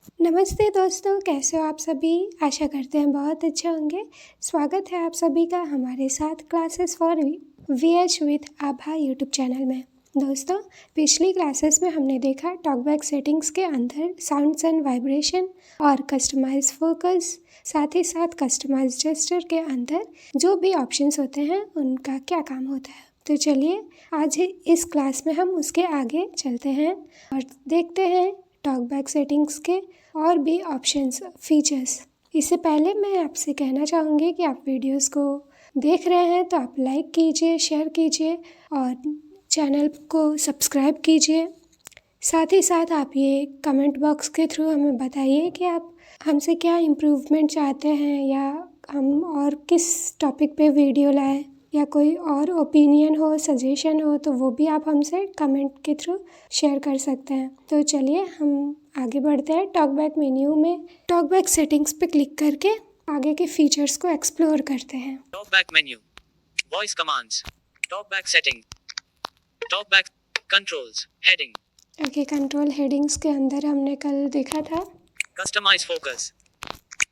नमस्ते दोस्तों, कैसे हो आप सभी? आशा करते हैं बहुत अच्छे होंगे। स्वागत है आप सभी का हमारे साथ classes for VH with Abha YouTube channel में। दोस्तों, पिछली क्लासेस में हमने देखा टॉकबैक सेटिंग्स के अंदर साउंड्स एंड वाइब्रेशन और कस्टमाइज फोकस, साथ ही साथ कस्टमाइज जेस्चर के अंदर जो भी ऑप्शंस होते हैं उनका क्या काम होता है। तो चलिए आज इस क्लास में हम उसके आगे चलते हैं और देखते हैं टॉकबैक सेटिंग्स के और भी ऑप्शंस, फीचर्स। इससे पहले मैं आपसे कहना चाहूँगी कि आप वीडियोस को देख रहे हैं तो आप लाइक कीजिए, शेयर कीजिए और चैनल को सब्सक्राइब कीजिए। साथ ही साथ आप ये कमेंट बॉक्स के थ्रू हमें बताइए कि आप हमसे क्या इम्प्रूवमेंट चाहते हैं या हम और किस टॉपिक पे वीडियो लाएं या कोई और ओपिनियन हो, सजेशन हो तो वो भी आप हमसे कमेंट के थ्रू शेयर कर सकते हैं। तो चलिए हम आगे बढ़ते हैं। टॉकबैक मेन्यू में टॉकबैक सेटिंग्स पे क्लिक करके आगे के फीचर्स को एक्सप्लोर करते हैं। TalkBack menu, voice commands, TalkBack setting, TalkBack controls, heading, okay, control headings के अंदर हमने कल देखा था customise focus,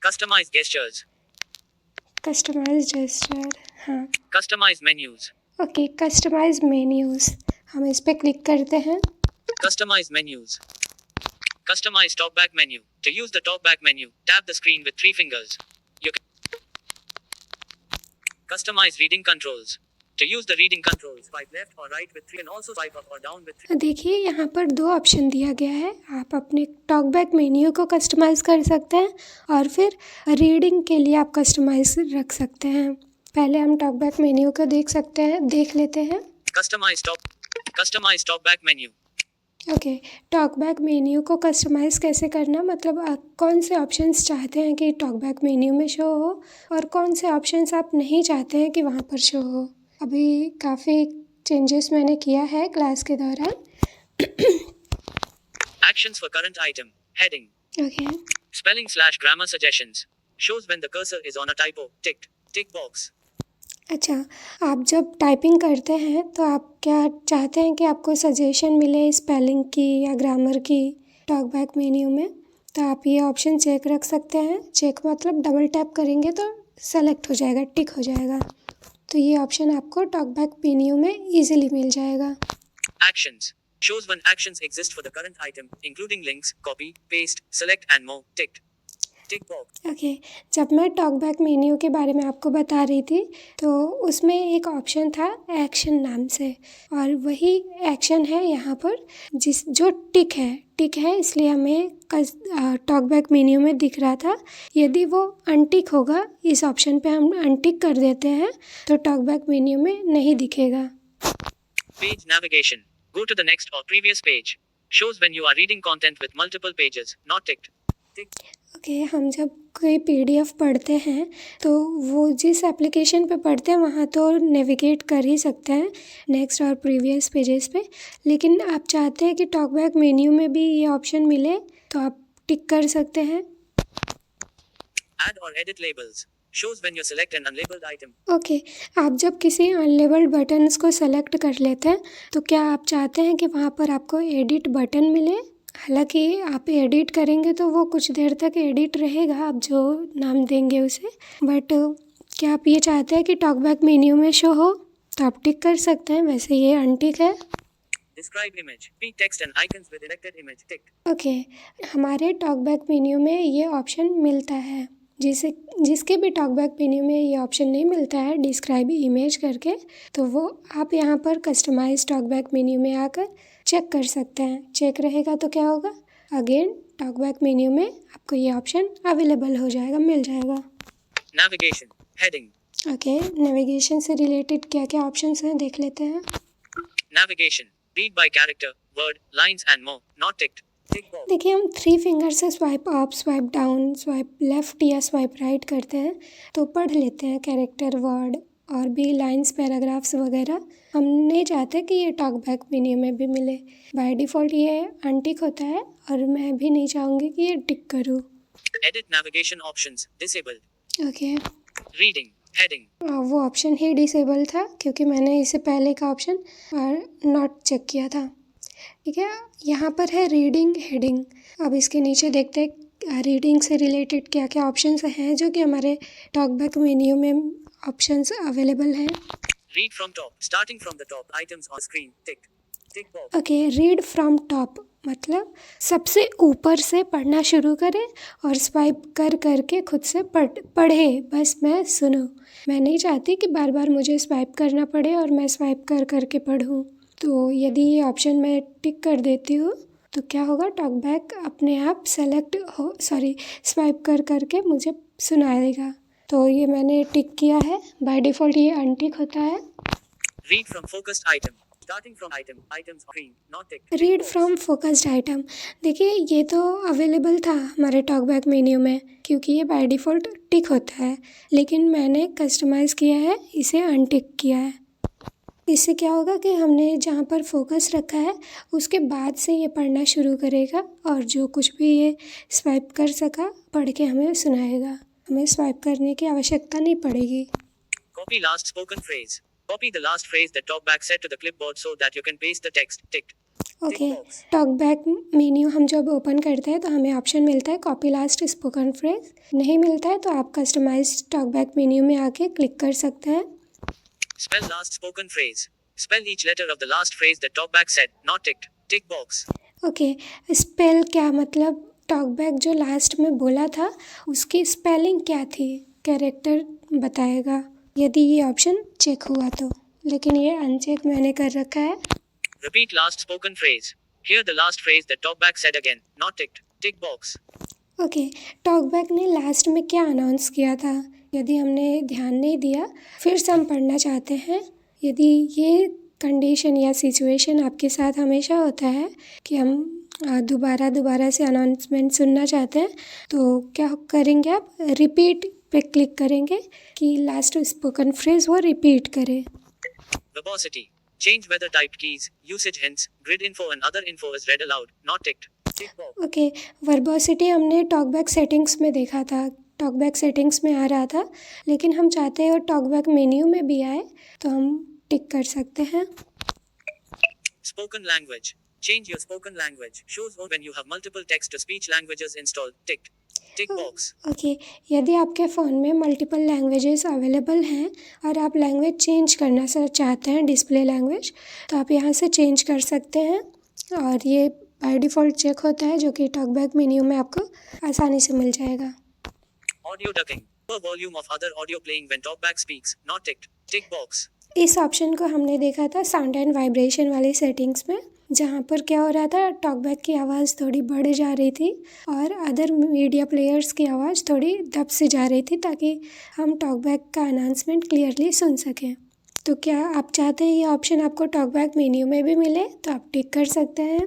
customise gestures, customise gesture. हाँ, customise menus, okay, customise menus हम इस पे क्लिक करते हैं। Customise menus, customise TalkBack menu. To use the talkback menu, tap the screen with 3 fingers. You can customize reading controls. To use the reading controls, swipe left or right with 3 and also swipe up or down with 3. देखिए यहाँ पर 2 option दिया गया है। आप अपने talkback menu को customise कर सकते हैं और फिर रीडिंग के लिए आप कस्टमाइज़ रख सकते हैं। पहले हम टॉकबैक मेन्यू को देख लेते हैं। Customize talkback menu. Okay, talkback menu को कस्टमाइज़ कैसे करना, मतलब आप कौन से ऑप्शंस चाहते हैं कि टॉकबैक मेन्यू में शो हो और कौन से ऑप्शंस आप नहीं चाहते हैं कि वहाँ पर शो हो। अभी काफ़ी चेंजेस मैंने किया है क्लास के दौरान। Actions for current item. Heading. Okay, Spelling/grammar suggestions. Shows when the cursor is on a typo. Ticked. Tick box. अच्छा, आप जब टाइपिंग करते हैं तो आप क्या चाहते हैं कि आपको सजेशन मिले स्पेलिंग की या ग्रामर की टॉकबैक मेन्यू में? तो आप ये ऑप्शन चेक रख सकते हैं। चेक मतलब डबल टैप करेंगे तो सेलेक्ट हो जाएगा, टिक हो जाएगा। तो ये ऑप्शन आपको टॉकबैक मेन्यू में ईजिली मिल जाएगा। Actions. Shows when actions exist for the current item, including links, copy, paste, select and more. Ticked. Tick box. Okay, जब मैं टॉकबैक मेन्यू के बारे में आपको बता रही थी तो उसमें एक ऑप्शन था एक्शन नाम से, और वही एक्शन है यहाँ पर जो टिक है इसलिए हमें टॉकबैक मेन्यू में दिख रहा था। यदि वो अनटिक होगा, इस ऑप्शन पे हम अनटिक कर देते हैं तो टॉकबैक मेन्यू में नहीं दिखेगा। Page navigation. Go to the next or previous page. Shows when you are reading content with multiple pages. Not ticked. Ticked. Okay, हम जब कोई पीडीएफ पढ़ते हैं तो वो जिस एप्लीकेशन पे पढ़ते हैं वहाँ तो नेविगेट कर ही सकते हैं नेक्स्ट और प्रीवियस पेजेस पे, लेकिन आप चाहते हैं कि टॉकबैक मेन्यू में भी ये ऑप्शन मिले तो आप टिक कर सकते हैं। Add or edit labels. Shows when you select an unlabeled item. Okay, आप जब किसी अनलेबल्ड बटन्स को सेलेक्ट कर लेते हैं तो क्या आप चाहते हैं कि वहाँ पर आपको एडिट बटन मिले? हालांकि आप एडिट करेंगे तो वो कुछ देर तक एडिट रहेगा, आप जो नाम देंगे उसे, बट क्या आप ये चाहते हैं कि टॉकबैक मेन्यू में शो हो? तो आप टिक कर सकते हैं, वैसे ये अनटिक है। Describe image. P text and icons with elected image. Ticked. Okay, हमारे टॉकबैक मेन्यू में ये ऑप्शन मिलता है। जिसके भी टॉकबैक मेन्यू में ये ऑप्शन नहीं मिलता है डिस्क्राइब इमेज करके, तो वो आप यहाँ पर कस्टमाइज टॉकबैक मेन्यू में आकर चेक कर सकते हैं। चेक रहेगा तो क्या होगा, अगेन टॉकबैक मेन्यू में आपको ये ऑप्शन अवेलेबल हो जाएगा, मिल जाएगा। Navigation. Heading. ओके, नेविगेशन से रिलेटेड क्या क्या ऑप्शंस हैं देख लेते हैं। Navigation. Read by character, word, lines and more. Not ticked. Tick box. देखिए, हम 3 फिंगर से swipe up, swipe down, swipe left या स्वाइप राइट करते हैं तो पढ़ लेते हैं कैरेक्टर, वर्ड और भी लाइंस, पैराग्राफ्स वगैरह। हम नहीं चाहते कि ये टॉकबैक मेन्यू में भी मिले। बाय डिफ़ॉल्ट ये अनटिक होता है और मैं भी नहीं चाहूँगी कि ये टिक करूँ। Edit navigation options. Disabled. Okay, Reading. Heading. वो ऑप्शन ही डिसेबल था क्योंकि मैंने इससे पहले का ऑप्शन नॉट चेक किया था। ठीक है, यहाँ पर है रीडिंग हेडिंग। अब इसके नीचे देखते हैं रीडिंग से रिलेटेड क्या क्या ऑप्शंस हैं जो कि हमारे टॉकबैक मेन्यू में ऑप्शंस अवेलेबल हैं। Read from top. Starting from the top. Items on screen. Tick. Tick box. Okay, read from top मतलब सबसे ऊपर से पढ़ना शुरू करें और स्वाइप कर करके खुद से पढ़े। बस मैं सुनूं, मैं नहीं चाहती कि बार बार मुझे स्वाइप करना पड़े और मैं स्वाइप कर करके पढ़ूं। तो यदि ये ऑप्शन मैं टिक कर देती हूँ तो क्या होगा, टॉकबैक अपने आप स्वाइप कर करके मुझे सुनाएगा। तो ये मैंने टिक किया है। बाय डिफ़ॉल्ट ये अनटिक होता है। Read from focused item. Starting from item. Items on screen. Not ticked. Tick read box. From focused item, देखिए ये तो अवेलेबल था हमारे टॉकबैक मेन्यू में क्योंकि ये बाय डिफ़ॉल्ट टिक होता है, लेकिन मैंने कस्टमाइज़ किया है, इसे अनटिक किया है। इससे क्या होगा कि हमने जहाँ पर फोकस रखा है उसके बाद से ये पढ़ना शुरू करेगा और जो कुछ भी ये स्वाइप कर सका पढ़ के हमें सुनाएगा। हमें स्वाइप करने की आवश्यकता नहीं पड़ेगी। Copy last spoken phrase. Copy the last phrase that talkback said to the clipboard so that you can paste the text. Ticked. Okay, talkback menu हम जब ओपन करते हैं तो हमें ऑप्शन मिलता है कॉपी लास्ट स्पोकन फ्रेज। नहीं मिलता है तो आप कस्टमाइज टॉकबैक मेन्यू में आके क्लिक कर सकते हैं। Spell last spoken phrase. Spell each letter of the last phrase that talkback said. Not ticked. Tick box. Okay, spell क्या मतलब टॉकबैक जो लास्ट में बोला था उसकी स्पेलिंग क्या थी, कैरेक्टर बताएगा यदि ये ऑप्शन चेक हुआ तो, लेकिन ये अनचेक मैंने कर रखा है। Repeat last spoken phrase. Hear the last phrase that talkback said again. Not ticked. Tick box. Okay, talkback ने लास्ट में क्या अनाउंस किया था, यदि हमने ध्यान नहीं दिया फिर से हम पढ़ना चाहते हैं। यदि ये कंडीशन या सिचुएशन आपके साथ हमेशा होता है कि हम दोबारा से अनाउंसमेंट सुनना चाहते हैं तो क्या करेंगे, आप रिपीट पे क्लिक करेंगे कि लास्ट स्पोकन फ्रेज वो रिपीट करे। Verbosity. Change whether typed keys, usage hints, grid info and other info is read aloud. Not ticked. Tick box. Okay, verbosity हमने टॉकबैक सेटिंग्स में देखा था, टॉकबैक सेटिंग्स में आ रहा था, लेकिन हम चाहते हैं और टॉकबैक मेन्यू में भी आए तो हम टिक कर सकते हैं। Spoken language. Change your spoken language. Shows when you have multiple text to speech languages installed. Ticked. Tick box. Okay, यदि आपके फ़ोन में मल्टीपल लैंग्वेजेस अवेलेबल हैं और आप लैंग्वेज चेंज करना चाहते हैं, डिस्प्ले लैंग्वेज, तो आप यहाँ से चेंज कर सकते हैं और ये बाय डिफ़ॉल्ट चेक होता है जो कि टॉकबैक मेन्यू में आपको आसानी से मिल जाएगा। Audio ducking. Per volume of other audio playing when talkback speaks. Not ticked. Tick box. इस ऑप्शन को हमने देखा था साउंड एंड वाइब्रेशन वाली सेटिंग्स में, जहाँ पर क्या हो रहा था, टॉकबैक की आवाज़ थोड़ी बढ़ जा रही थी और अदर मीडिया प्लेयर्स की आवाज़ थोड़ी दब से जा रही थी ताकि हम टॉकबैक का अनाउंसमेंट क्लियरली सुन सकें। तो क्या आप चाहते हैं ये ऑप्शन आपको टॉकबैक मेन्यू में भी मिले तो आप टिक कर सकते हैं।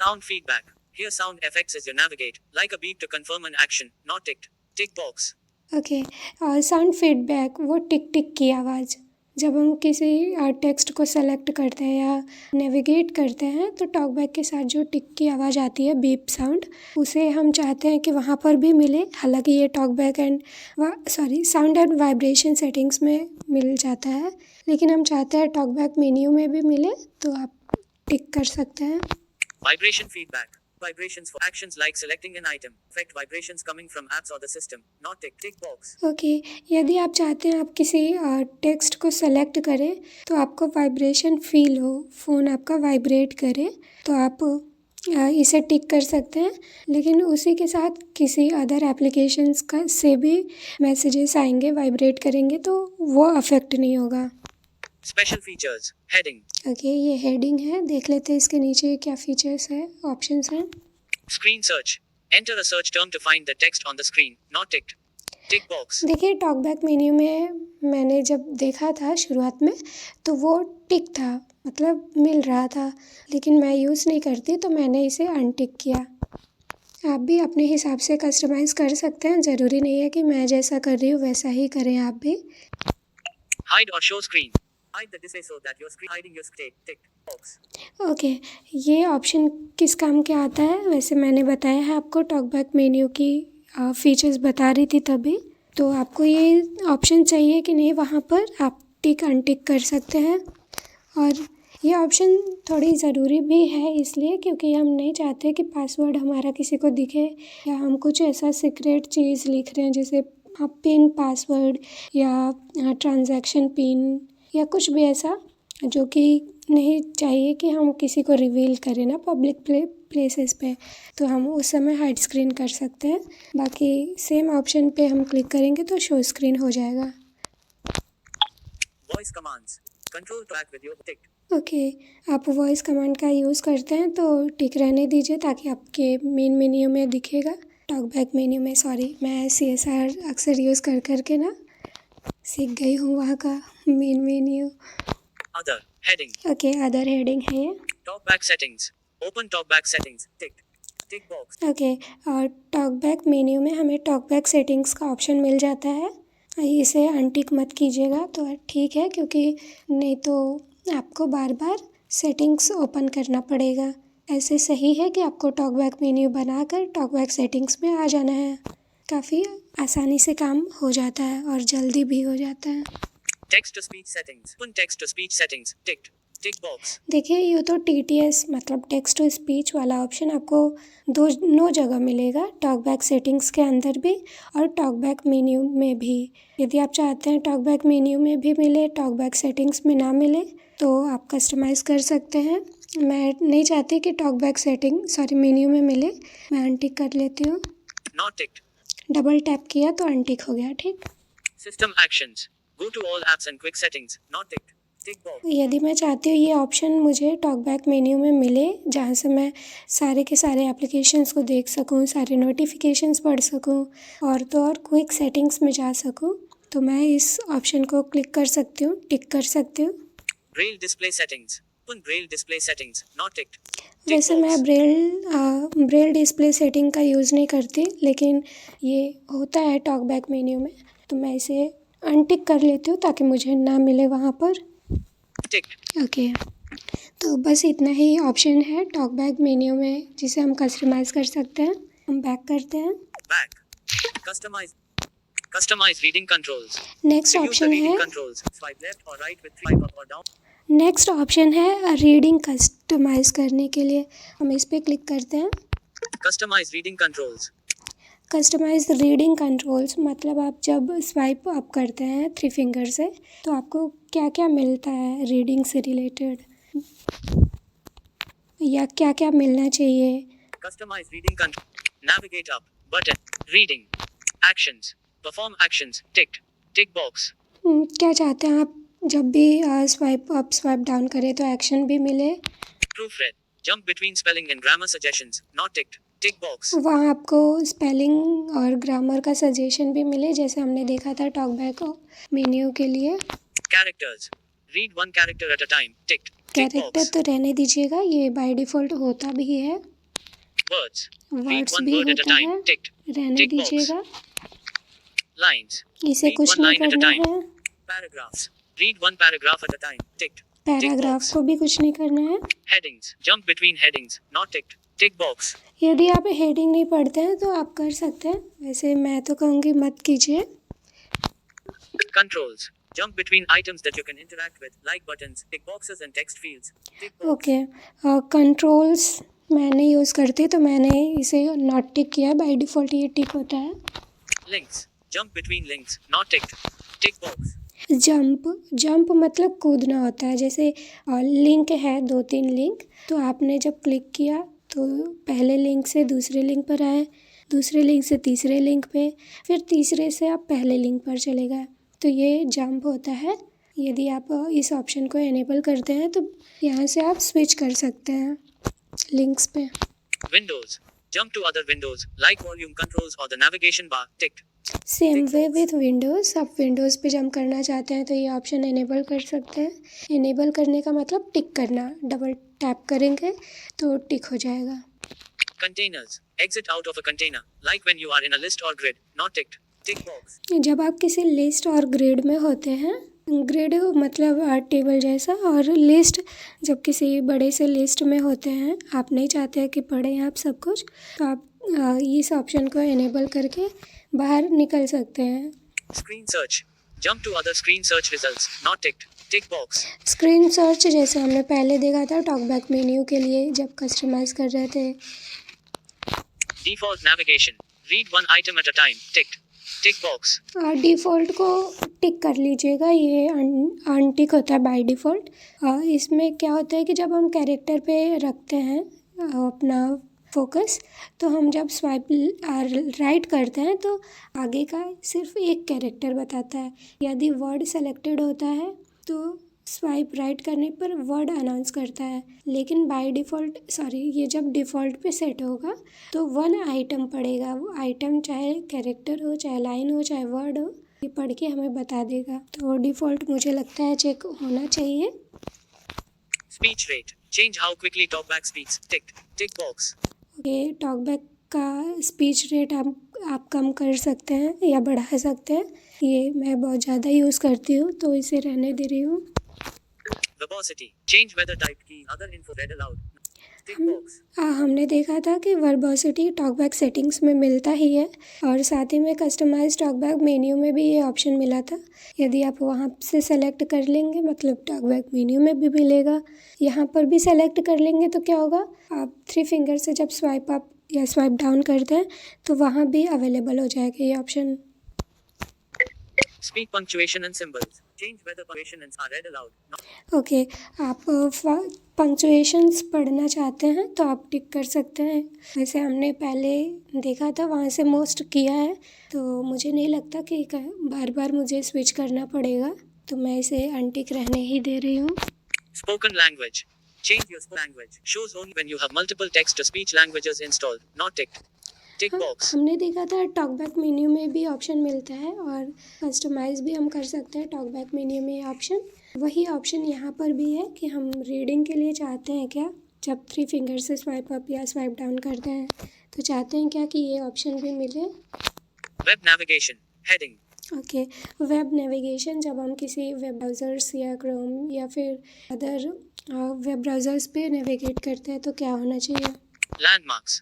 Sound feedback. Hear sound effects as you navigate, like a beep to confirm an action. Not ticked. Tick box. Okay, और साउंड फीडबैक वो टिक टिक की आवाज़, जब हम किसी टेक्स्ट को सेलेक्ट करते हैं या नेविगेट करते हैं तो टॉकबैक के साथ जो टिक की आवाज़ आती है, बीप साउंड, उसे हम चाहते हैं कि वहाँ पर भी मिले। हालांकि ये talkback sound and vibration settings में मिल जाता है, लेकिन हम चाहते हैं टॉकबैक मेन्यू में भी मिले तो आप टिक कर सकते हैं। Vibration feedback. Vibrations for actions like selecting an item. Affect vibrations coming from apps or the system. Not ticked. Tick box. Okay, यदि आप चाहते हैं आप किसी टेक्स्ट को सेलेक्ट करें तो आपको वाइब्रेशन फील हो, फ़ोन आपका वाइब्रेट करे, तो आप इसे टिक कर सकते हैं। लेकिन उसी के साथ किसी अदर एप्लीकेशंस का से भी मैसेजेस आएंगे, वाइब्रेट करेंगे, तो वो अफेक्ट नहीं होगा। Special features. Heading. ओके, ये हेडिंग है, देख लेते हैं इसके नीचे क्या फीचर्स है, ऑप्शंस हैं। Screen search. Enter a search term to find the text on the screen. Not ticked. Tick box. देखिए टॉकबैक मेन्यू में मैंने जब देखा था शुरुआत में तो वो टिक था, मतलब मिल रहा था, लेकिन मैं यूज़ नहीं करती तो मैंने इसे अनटिक किया। आप भी अपने हिसाब से कस्टमाइज़ कर सकते हैं, ज़रूरी नहीं है कि मैं जैसा कर रही हूँ वैसा ही करें आप भी। Hide or show screen. Hide the display so that your screen hiding your screen. Ticked box. Okay, ये ऑप्शन किस काम के आता है, वैसे मैंने बताया है आपको, टॉकबैक मेन्यू की फीचर्स बता रही थी तभी। तो आपको ये ऑप्शन चाहिए कि नहीं, वहाँ पर आप टिक अनटिक कर सकते हैं। और ये ऑप्शन थोड़ी ज़रूरी भी है इसलिए क्योंकि हम नहीं चाहते कि पासवर्ड हमारा किसी को दिखे या हम कुछ ऐसा सीक्रेट चीज़ लिख रहे हैं जैसे पिन पासवर्ड या ट्रांजैक्शन पिन या कुछ भी ऐसा जो कि नहीं चाहिए कि हम किसी को रिवील करें ना पब्लिक प्लेसेस पे, तो हम उस समय हाइड स्क्रीन कर सकते हैं। बाकी सेम ऑप्शन पे हम क्लिक करेंगे तो शो स्क्रीन हो जाएगा। Voice commands. Control track with your tick. Okay, आप वॉइस कमांड का यूज़ करते हैं तो टिक रहने दीजिए ताकि आपके मेन मेन्यू में दिखेगा। टॉकबैक मेन्यू में, सॉरी मैं CSR अक्सर यूज़ कर करके ना सीख गई हूँ वहाँ का main menu. Other heading. Okay, other heading है ये। Talkback settings. Open talkback settings. Tick. Tick box. Okay, और टॉकबैक मेन्यू में हमें टॉकबैक सेटिंग्स का ऑप्शन मिल जाता है। इसे अनटिक मत कीजिएगा तो ठीक है, क्योंकि नहीं तो आपको बार बार सेटिंग्स ओपन करना पड़ेगा। ऐसे सही है कि आपको टॉकबैक मेन्यू बनाकर टॉकबैक सेटिंग्स में आ जाना है। काफ़ी आसानी से काम हो जाता है और जल्दी भी हो जाता है। Text to speech settings. Open text to speech settings. Ticked. Tick box. देखिए, ये तो TTS मतलब टेक्स्ट टू स्पीच वाला ऑप्शन आपको दो जगह मिलेगा, टॉकबैक सेटिंग्स के अंदर भी और टॉकबैक मेन्यू में भी। यदि आप चाहते हैं टॉकबैक मेन्यू में भी मिले, टॉकबैक सेटिंग्स में ना मिले, तो आप कस्टमाइज़ कर सकते हैं। मैं नहीं चाहती कि टॉकबैक मेन्यू में मिले, मैं अनटिक कर लेती हूँ। Not ticked. डबल टैप किया तो अनटिक हो गया, ठीक। System actions. Go to all apps and quick settings. Not ticked. Tick box. यदि मैं चाहती हूँ ये ऑप्शन मुझे टॉकबैक मेन्यू में मिले जहाँ से मैं सारे के सारे एप्लीकेशंस को देख सकूँ, सारे नोटिफिकेशंस पढ़ सकूँ और तो और क्विक सेटिंग्स में जा सकूँ, तो मैं इस ऑप्शन को क्लिक कर सकती हूँ, टिक कर सकती हूँ। Braille display settings. Open Braille display settings. Not ticked. Tick वैसे box. मैं ब्रेल डिस्प्ले सेटिंग का यूज़ नहीं करती, लेकिन ये होता है टॉकबैक मेन्यू में, तो मैं इसे अनटिक कर लेती हूँ ताकि मुझे ना मिले वहाँ पर। Ticked. ओके, तो बस इतना ही ऑप्शन है टॉकबैक मेन्यू में जिसे हम कस्टमाइज़ कर सकते हैं। हम बैक करते हैं। Back. Customize. Customize reading controls. Next To use the option reading है controls. Swipe left or right with swipe up or down. Next option है रीडिंग कस्टमाइज़ करने के लिए। हम इस पर क्लिक करते हैं। Customize reading controls. Customize reading controls मतलब आप जब स्वाइप अप करते हैं 3 फिंगर से तो आपको क्या क्या मिलता है रीडिंग से रिलेटेड, या क्या क्या मिलना चाहिए। Customize reading control. Navigate up. Button. Reading. Actions. Perform actions. Ticked. Tick box. क्या चाहते हैं आप जब भी स्वाइप अप स्वाइप डाउन करें तो एक्शन भी मिले। Proofread. Jump between spelling and grammar suggestions. Not ticked. Tick box. वहाँ आपको स्पेलिंग और ग्रामर का सजेशन भी मिले जैसे हमने देखा था टॉकबैक मेन्यू के लिए। Characters. Read one character at a time. Ticked. Tick character box. तो रहने दीजिएगा, ये बाय डिफ़ॉल्ट होता भी है। Words. Read वर्ड्स one भी word at a होता time. है, Ticked. रहने Tick box. दीजिएगा। Lines. इसे Read कुछ one नहीं line at a करना time. है। Paragraphs. Read one paragraph at a time. Ticked. Tick paragraph box. को भी कुछ नहीं करना है। Headings. Jump between headings. Not ticked. Tick box. यदि आप हेडिंग नहीं पढ़ते हैं तो आप कर सकते हैं, वैसे मैं तो कहूँगी मत कीजिए। Controls. Jump between items that you can interact with, like buttons, tick boxes and text fields. Tick box. Okay, controls मैं नहीं यूज़ करती तो मैंने इसे नॉट टिक किया, बाय डिफ़ॉल्ट ये टिक होता है। Links. Jump between links. Not ticked. Tick box. Jump मतलब कूदना होता है, जैसे लिंक है 2-3 लिंक, तो आपने जब क्लिक किया तो पहले लिंक से दूसरे लिंक पर आए, दूसरे लिंक से तीसरे लिंक पे, फिर तीसरे से आप पहले लिंक पर चले गए, तो ये जंप होता है। यदि आप इस ऑप्शन को एनेबल करते हैं तो यहाँ से आप स्विच कर सकते हैं लिंक्स पे। Windows. Jump to other windows, like volume controls or the navigation bar. Ticked. Same way with Windows, आप विंडोज़ पे जंप करना चाहते हैं तो ये ऑप्शन एनेबल कर सकते हैं। एनेबल करने का मतलब टिक करना, डबल टैप करेंगे तो टिक हो जाएगा। Containers. Exit out of a container, like when you are in a list or grid. Not ticked. Tick box. जब आप किसी लिस्ट और ग्रिड में होते हैं, ग्रिड मतलब टेबल जैसा, और लिस्ट जब किसी बड़े से लिस्ट में होते हैं, आप नहीं चाहते हैं कि पढ़ें आप सब कुछ, तो आप इस ऑप्शन को एनेबल करके बाहर निकल सकते हैं। Screen search. Jump to other screen search results. Not ticked. Tick box. Screen search जैसे हमने पहले देखा था टॉकबैक मेन्यू के लिए जब कस्टमाइज़ कर रहे थे। Default navigation. Read one item at a time. Ticked. Tick box. Default को टिक कर लीजिएगा, ये अनटिक होता है बाय डिफ़ॉल्ट। इसमें क्या होता है कि जब हम कैरेक्टर पे रखते हैं अपना फोकस, तो हम जब स्वाइप राइट करते हैं तो आगे का सिर्फ एक कैरेक्टर बताता है। यदि वर्ड सेलेक्टेड होता है तो स्वाइप राइट करने पर वर्ड अनाउंस करता है, लेकिन बाय डिफ़ॉल्ट ये जब डिफ़ॉल्ट पे सेट होगा तो वन आइटम पड़ेगा। वो आइटम चाहे कैरेक्टर हो, चाहे लाइन हो, चाहे वर्ड हो, ये पढ़ के हमें बता देगा। तो डिफ़ॉल्ट मुझे लगता है चेक होना चाहिए। Speech rate. Change how quickly talkback speaks. Ticked. Tick box. ये टॉकबैक का स्पीच रेट आप कम कर सकते हैं या बढ़ा सकते हैं। ये मैं बहुत ज़्यादा यूज़ करती हूँ तो इसे रहने दे रही हूँ। Verbosity. Change weather type key. Other info read aloud. Tick box. हमने देखा था कि वर्बोसिटी टॉकबैक सेटिंग्स में मिलता ही है और साथ ही में कस्टमाइज टॉकबैक मेन्यू में भी ये ऑप्शन मिला था। यदि आप वहाँ से सेलेक्ट कर लेंगे मतलब टॉकबैक मेन्यू में भी मिलेगा। यहाँ पर भी सेलेक्ट कर लेंगे तो क्या होगा, आप 3 फिंगर से जब स्वाइप अप या स्वाइप डाउन करते हैं तो वहाँ भी अवेलेबल हो जाएगा ये option. Speak punctuation and symbols. Change whether punctuations are read aloud. Okay, आप पंक्चुएशंस पढ़ना चाहते हैं तो आप टिक कर सकते हैं। वैसे हमने पहले देखा था, वहाँ से मोस्ट किया है, तो मुझे नहीं लगता कि बार बार मुझे स्विच करना पड़ेगा, तो मैं इसे अनटिक रहने ही दे रही हूँ। Spoken language. Change your spoken language. Shows only when you have multiple text-to-speech languages installed. Not ticked. Tick box. हमने देखा था टॉकबैक मेन्यू में भी ऑप्शन मिलता है और कस्टमाइज़ भी हम कर सकते हैं टॉकबैक मेन्यू में ऑप्शन। वही ऑप्शन यहाँ पर भी है कि हम रीडिंग के लिए चाहते हैं क्या, जब 3 फिंगर से स्वाइप अप या स्वाइप डाउन करते हैं तो चाहते हैं क्या कि ये ऑप्शन भी मिले। Web navigation. Heading. Okay, web navigation, जब हम किसी वेब ब्राउज़र्स या क्रोम या फिर अदर वेब ब्राउज़र्स पे नेविगेट करते हैं तो क्या होना चाहिए। Landmarks.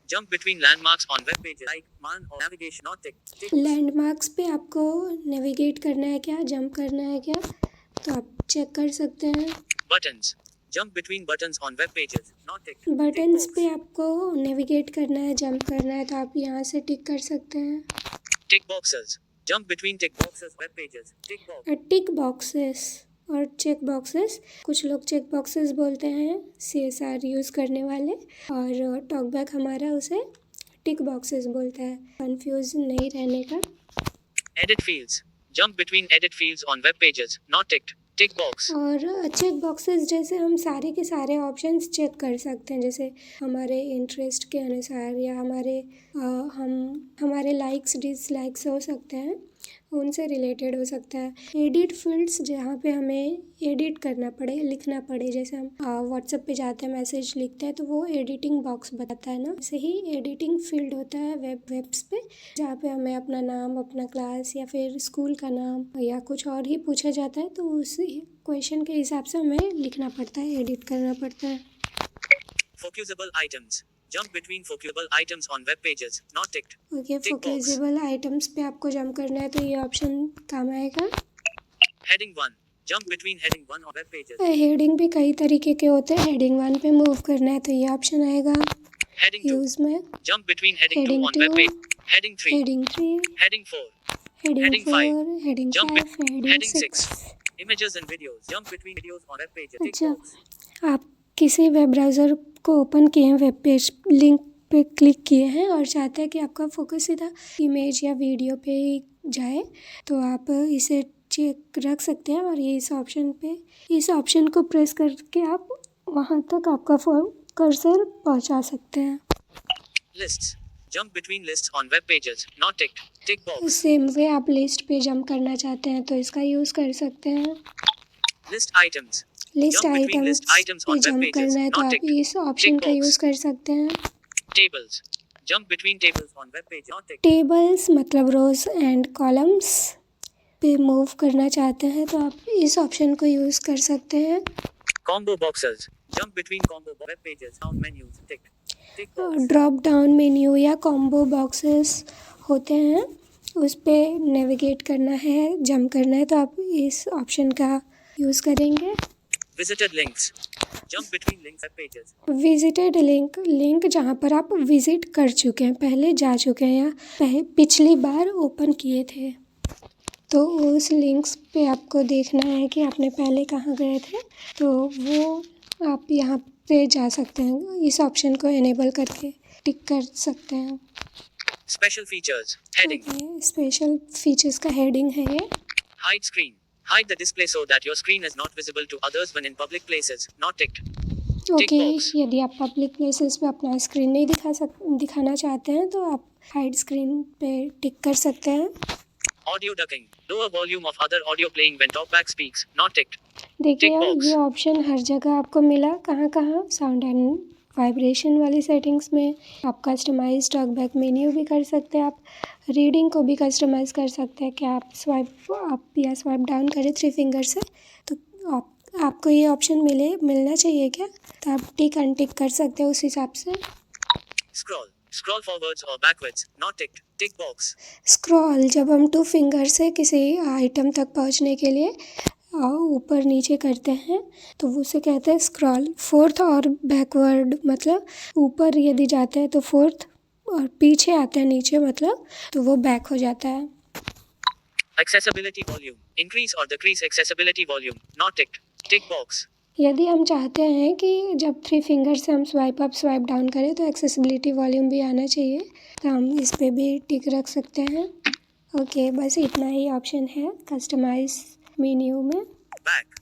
Jump between landmarks on web pages like man or navigation. Not ticked. Landmarks पे आपको नेविगेट करना है क्या, जंप करना है क्या, तो आप चेक कर सकते हैं। Buttons. Jump between buttons on web pages. Not ticked. Buttons पे आपको नेविगेट करना है, जंप करना है, तो आप यहाँ से टिक कर सकते हैं। Tick boxes. Jump between tick boxes web pages. Tick box. टिक बॉक्सेस और चेक बॉक्सेस, कुछ लोग चेक बॉक्सेस बोलते हैं CSR यूज़ करने वाले, और टॉकबैक हमारा उसे टिक बॉक्सेस बोलता है, कंफ्यूज नहीं रहने का। Edit fields. Jump between edit fields on web pages. Not ticked. Tick box. और चेक बॉक्सेस जैसे हम सारे के सारे ऑप्शंस चेक कर सकते हैं, जैसे हमारे इंटरेस्ट के अनुसार या हमारे लाइक्स डिसलाइक्स हो सकते हैं, उनसे रिलेटेड हो सकता है। एडिट फील्ड्स, जहाँ पे हमें एडिट करना पड़े, लिखना पड़े, जैसे हम व्हाट्सएप पे जाते हैं मैसेज लिखते हैं तो वो एडिटिंग बॉक्स बताता है ना, वैसे ही एडिटिंग फील्ड होता है वेब्स पे, जहाँ पे हमें अपना नाम, अपना क्लास या फिर स्कूल का नाम या कुछ और ही पूछा जाता है, तो उस क्वेश्चन के हिसाब से हमें लिखना पड़ता है, एडिट करना पड़ता है। Focusable items. Jump between focusable items on web pages. Not ticked. Okay, Tick box. Focusable items पे आपको जंप करना है तो ये ऑप्शन काम आएगा। Heading 1. Jump between heading 1 on web pages. Heading भी कई तरीके के होते हैं, हेडिंग 1 पे मूव करना है तो ये ऑप्शन आएगा Heading 2. यूज़ में। Jump between heading 2 heading on web 2, page. Heading 3. Heading 3, Heading 4. Heading Heading 4, 5. Heading Jump 5, heading Heading 6. 6। Images and videos. Jump between videos on web pages. Tick अच्छा, box. आप किसी web browser को open किए हैं, web page link पे click किए हैं और चाहते हैं कि आपका फोकस सीधा इमेज या वीडियो पे ही जाए, तो आप इसे चेक रख सकते हैं और ये इस ऑप्शन को प्रेस करके आप वहाँ तक आपका कर्सर पहुँचा सकते हैं। Lists. Jump between lists on web pages. Not ticked. Tick box. Same way आप लिस्ट पे जंप करना चाहते हैं तो इसका यूज़ कर सकते हैं। List items. List Jump between list items items पे on web जंप pages. करना है तो Not आप ticked. इस ऑप्शन Tick का box. यूज़ कर सकते हैं। Tables. Jump between tables on web page. Not ticked. Tables मतलब रोज एंड कॉलम्स पे मूव करना चाहते हैं तो आप इस ऑप्शन को यूज़ कर सकते हैं। Combo boxes. Jump between combo web pages. Sound menus. Ticked. Tick box. Drop down menu या कॉम्बो बॉक्सेस होते हैं, उस पर नेविगेट करना है, जंप करना है, तो आप इस ऑप्शन का यूज़ करेंगे। Visited links. Jump between links at pages. Visited link जहाँ पर आप विज़िट कर चुके हैं, पहले जा चुके हैं या पिछली बार ओपन किए थे, तो उस लिंक्स पे आपको देखना है कि आपने पहले कहाँ गए थे, तो वो आप यहाँ पे जा सकते हैं। इस ऑप्शन को इनेबल करके टिक कर सकते हैं। Special features. Heading. Special features का हेडिंग है ये। Hide screen. Hide the display so that your screen is not visible to others when in public places. Not ticked. Okay, box. यदि आप पब्लिक प्लेसेस पे अपना स्क्रीन नहीं दिखाना चाहते हैं तो आप हाइड स्क्रीन पे टिक कर सकते हैं। Audio ducking. Lower volume of other audio playing when talkback speaks. Not ticked. देखिए Tick box. ये ऑप्शन हर जगह आपको मिला, कहाँ साउंड एंड वाइब्रेशन वाली सेटिंग्स में। आप कस्टमाइज टॉकबैक मेन्यू भी कर सकते हैं, आप रीडिंग को भी कस्टमाइज़ कर सकते हैं कि आप स्वाइप डाउन करें 3 फिंगर से, तो आपको ये ऑप्शन मिलना चाहिए क्या, तो आप टिक अनटिक कर सकते हैं उस हिसाब से। Scroll. Scroll forwards or backwards. Not ticked. Tick box. Scroll, जब हम 2 फिंगर से किसी आइटम तक पहुंचने के लिए ऊपर नीचे करते हैं तो वो उसे कहते हैं स्क्रॉल। फोर्थ और बैकवर्ड मतलब ऊपर यदि जाते हैं तो फोर्थ, और पीछे आते हैं नीचे मतलब तो वो बैक हो जाता है। Accessibility volume. Increase or decrease accessibility volume. Not ticked. Tick box. यदि हम चाहते हैं कि जब 3 फिंगर से हम स्वाइप अप स्वाइप डाउन करें तो एक्सेसिबिलिटी वॉल्यूम भी आना चाहिए, तो हम इस पे भी टिक रख सकते हैं। ओके, बस इतना ही ऑप्शन है कस्टमाइज मेन्यू में। Back.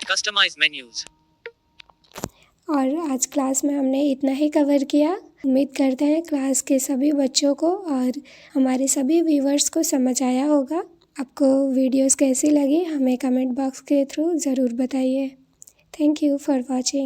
Customize menus. और आज क्लास में हमने इतना ही कवर किया। उम्मीद करते हैं क्लास के सभी बच्चों को और हमारे सभी व्यूवर्स को समझ आया होगा। आपको वीडियोस कैसी लगी हमें कमेंट बॉक्स के थ्रू ज़रूर बताइए। Thank you for watching.